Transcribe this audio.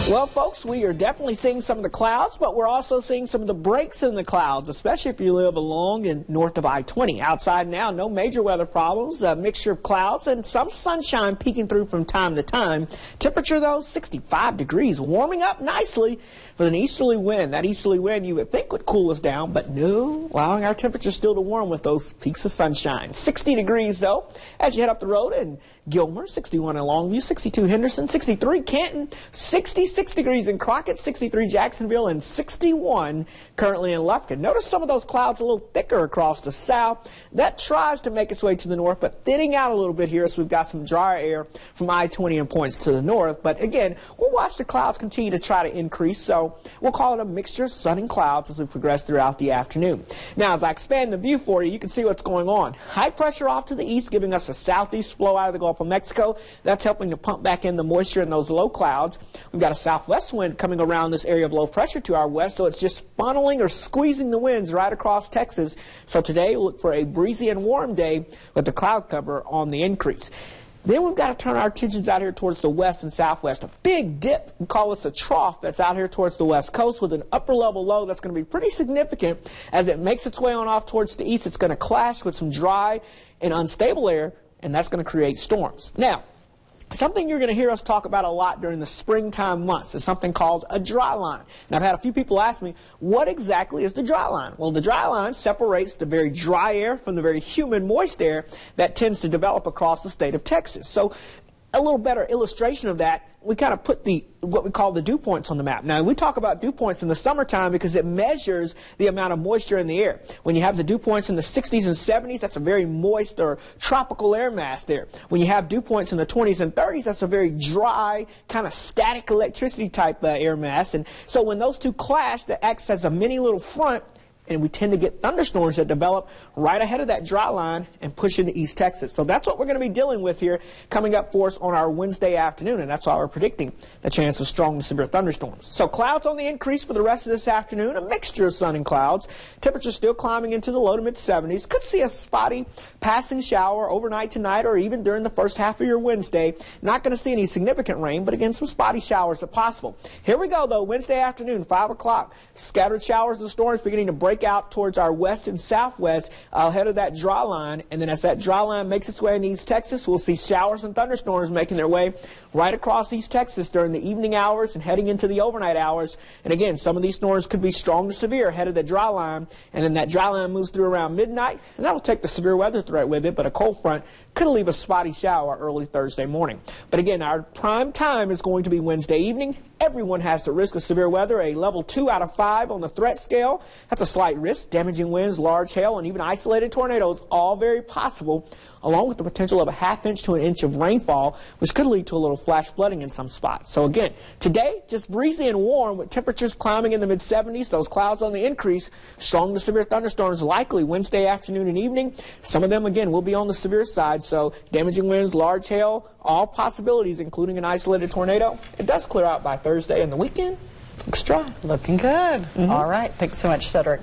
Well, folks, we are definitely seeing some of the clouds, but we're also seeing some of the breaks in the clouds, especially if you live along and north of I-20. Outside now, no major weather problems, a mixture of clouds and some sunshine peeking through from time to time. Temperature, though, 65 degrees, warming up nicely with an easterly wind. That easterly wind you would think would cool us down, but no, allowing our temperature still to warm with those peaks of sunshine. 60 degrees, though, as you head up the road in Gilmer, 61 in Longview, 62 Henderson, 63 Canton, 66 degrees in Crockett, 63 Jacksonville, and 61 currently in Lufkin. Notice some of those clouds a little thicker across the south. That tries to make its way to the north, but thinning out a little bit here, so we've got some drier air from I-20 and points to the north. But again, we'll watch the clouds continue to try to increase, so we'll call it a mixture of sun and clouds as we progress throughout the afternoon. Now, as I expand the view for you, you can see what's going on. High pressure off to the east, giving us a southeast flow out of the Gulf of Mexico. That's helping to pump back in the moisture in those low clouds. We've got a southwest wind coming around this area of low pressure to our west, so it's just funneling or squeezing the winds right across Texas. So today we'll look for a breezy and warm day with the cloud cover on the increase. Then we've got to turn our attentions out here towards the west and southwest. A big dip, we call this a trough, that's out here towards the west coast with an upper level low that's going to be pretty significant. As it makes its way on off towards the east, it's going to clash with some dry and unstable air, and that's going to create storms. Now, something you're going to hear us talk about a lot during the springtime months is something called a dry line. Now, I've had a few people ask me, what exactly is the dry line? Well, the dry line separates the very dry air from the very humid, moist air that tends to develop across the state of Texas. So a little better illustration of that, we kind of put what we call the dew points on the map. Now, we talk about dew points in the summertime because it measures the amount of moisture in the air. When you have the dew points in the 60s and 70s, that's a very moist or tropical air mass there. When you have dew points in the 20s and 30s, that's a very dry, kind of static electricity type air mass. And so when those two clash, that acts as a mini little front, and we tend to get thunderstorms that develop right ahead of that dry line and push into East Texas. So that's what we're going to be dealing with here coming up for us on our Wednesday afternoon, and that's why we're predicting the chance of strong to severe thunderstorms. So clouds on the increase for the rest of this afternoon, a mixture of sun and clouds. Temperature still climbing into the low to mid-70s. Could see a spotty passing shower overnight tonight or even during the first half of your Wednesday. Not going to see any significant rain, but again, some spotty showers are possible. Here we go, though, Wednesday afternoon, 5 o'clock. Scattered showers and storms beginning to break out towards our west and southwest ahead of that dry line, and then as that dry line makes its way into East Texas, we'll see showers and thunderstorms making their way right across East Texas during the evening hours and heading into the overnight hours. And again, some of these storms could be strong to severe ahead of the dry line, and then that dry line moves through around midnight, and that'll take the severe weather threat with it, but a cold front could leave a spotty shower early Thursday morning. But again, our prime time is going to be Wednesday evening. Everyone has the risk of severe weather, a level 2 out of 5 on the threat scale. That's a slight risk. Damaging winds, large hail, and even isolated tornadoes, all very possible, along with the potential of a ½ inch to an inch of rainfall, which could lead to a little flash flooding in some spots. So again, today, just breezy and warm with temperatures climbing in the mid-70s, those clouds on the increase, strong to severe thunderstorms likely Wednesday afternoon and evening. Some of them, again, will be on the severe side, so damaging winds, large hail, all possibilities, including an isolated tornado. It does clear out by Thursday, and the weekend looks dry. Looking good. All right. Thanks so much, Cedric.